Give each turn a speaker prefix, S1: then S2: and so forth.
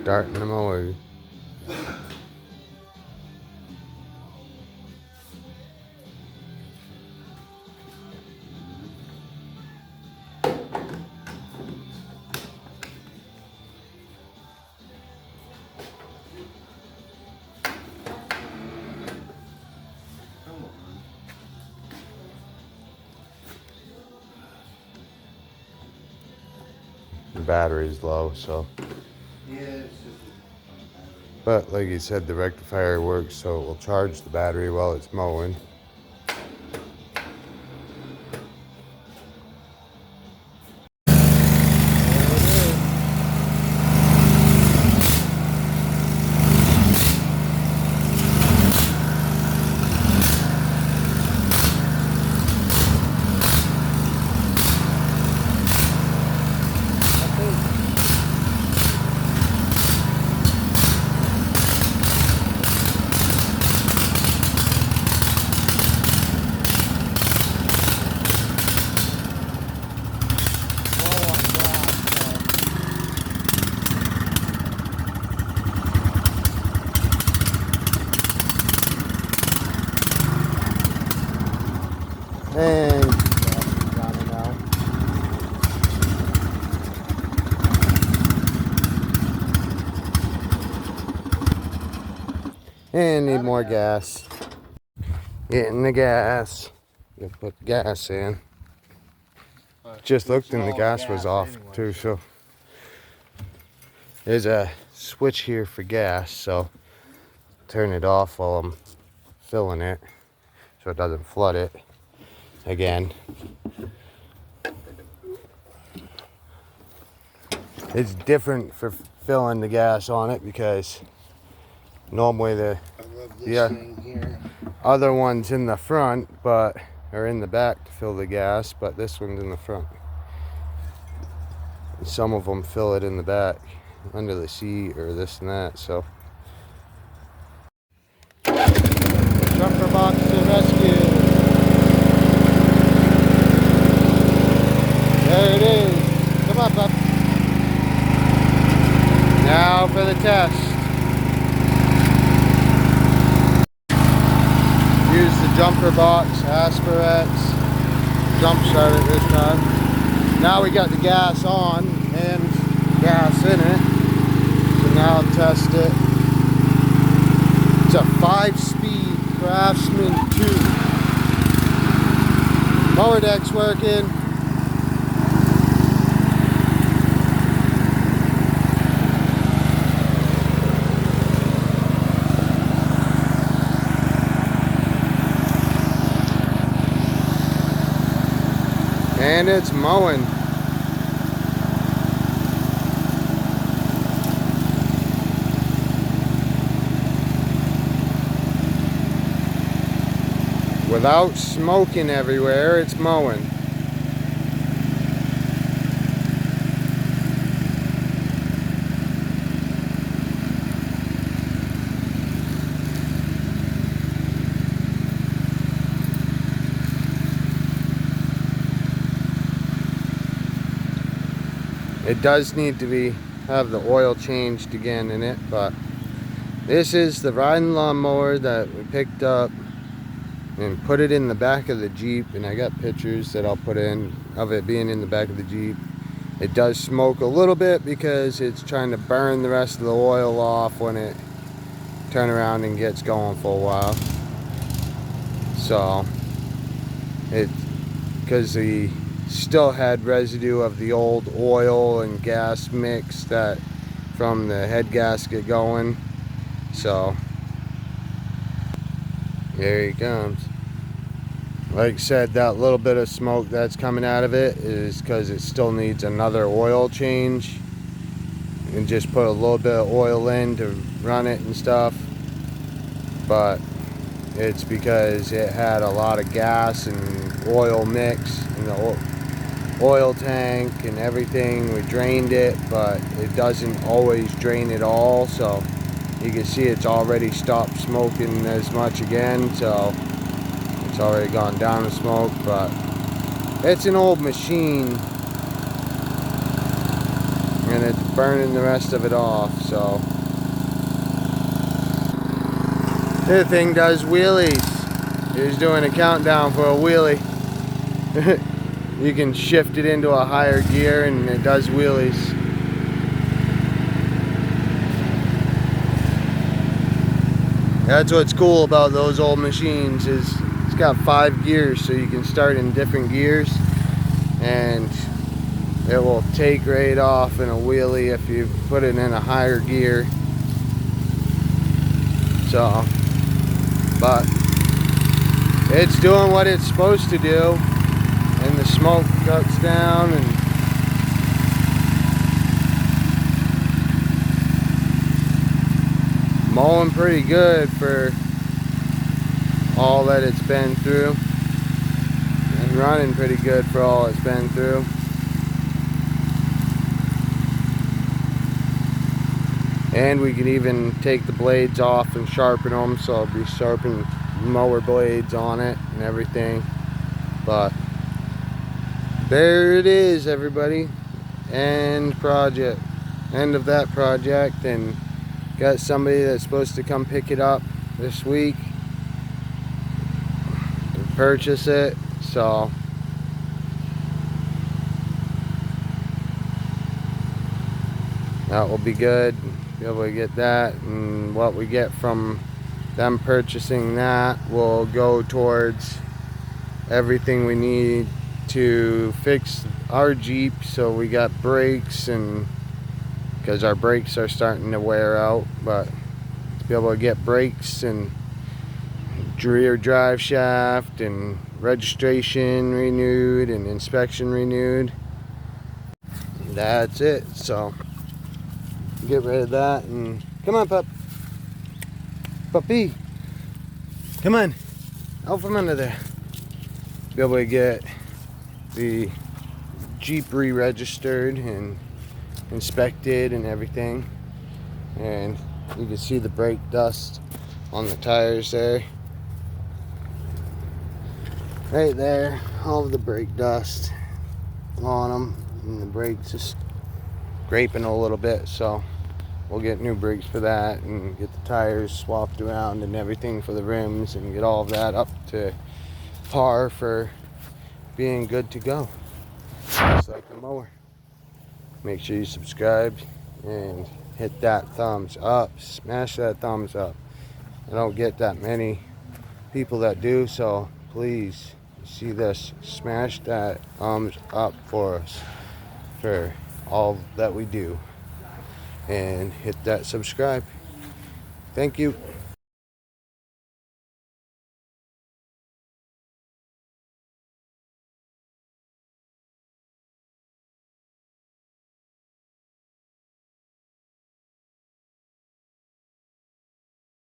S1: Starting the mower. The battery's low, so. But like you said, the rectifier works, so it will charge the battery while it's mowing. And need more gas. Getting the gas. You put gas in. Just looked and the gas was off too, so there's a switch here for gas, so turn it off while I'm filling it so it doesn't flood it again. It's different for filling the gas on it because normally the other one's in the front or in the back to fill the gas, but this one's in the front. And some of them fill it in the back under the seat or this and that, so. Jumper box to rescue. There it is. Come on, bub. Now for the test. Use the jumper box, aspirates, jump start it this time. Now we got the gas on and gas in it. So now I'll test it. It's a 5-speed Craftsman 2. Mower deck's working. And it's mowing. Without smoking everywhere, it's mowing. It does need to have the oil changed again in it, but this is the riding lawnmower that we picked up and put it in the back of the Jeep, and I got pictures that I'll put in of it being in the back of the Jeep. It does smoke a little bit because it's trying to burn the rest of the oil off when it turns around and gets going for a while. So it's because the still had residue of the old oil and gas mix that from the head gasket going. So here he comes. Like I said, that little bit of smoke that's coming out of it is because it still needs another oil change, and just put a little bit of oil in to run it and stuff. But it's because it had a lot of gas and oil mix in the oil tank and everything. We drained it, but it doesn't always drain it all, so you can see it's already stopped smoking as much again, so it's already gone down in smoke. But it's an old machine, and it's burning the rest of it off. So this thing does wheelies. He's doing a countdown for a wheelie. You can shift it into a higher gear and it does wheelies. That's what's cool about those old machines, is it's got 5 gears, so you can start in different gears and it will take right off in a wheelie if you put it in a higher gear. So, but it's doing what it's supposed to do, and the smoke cuts down, and mowing pretty good for all that it's been through, and running pretty good for all it's been through. And we can even take the blades off and sharpen them, so I'll be sharpening mower blades on it and everything. But there it is, everybody. End of that project, and got somebody that's supposed to come pick it up this week to purchase it. So that will be good. Be able to get that, and what we get from them purchasing that will go towards everything we need to fix our Jeep. So we got brakes, and because our brakes are starting to wear out, but to be able to get brakes and rear drive shaft and registration renewed and inspection renewed, that's it. So get rid of that, and come on, puppy, come on, out from under there. Be able to get the Jeep re-registered and inspected and everything, and you can see the brake dust on the tires there, right there, all of the brake dust on them, and the brakes just scraping a little bit. So we'll get new brakes for that, and get the tires swapped around and everything for the rims, and get all of that up to par for being good to go, just like the mower. Make sure you subscribe and hit that thumbs up. Smash that thumbs up. I don't get that many people that do, so please, see this, smash that thumbs up for us, for all that we do, and hit that subscribe. Thank you.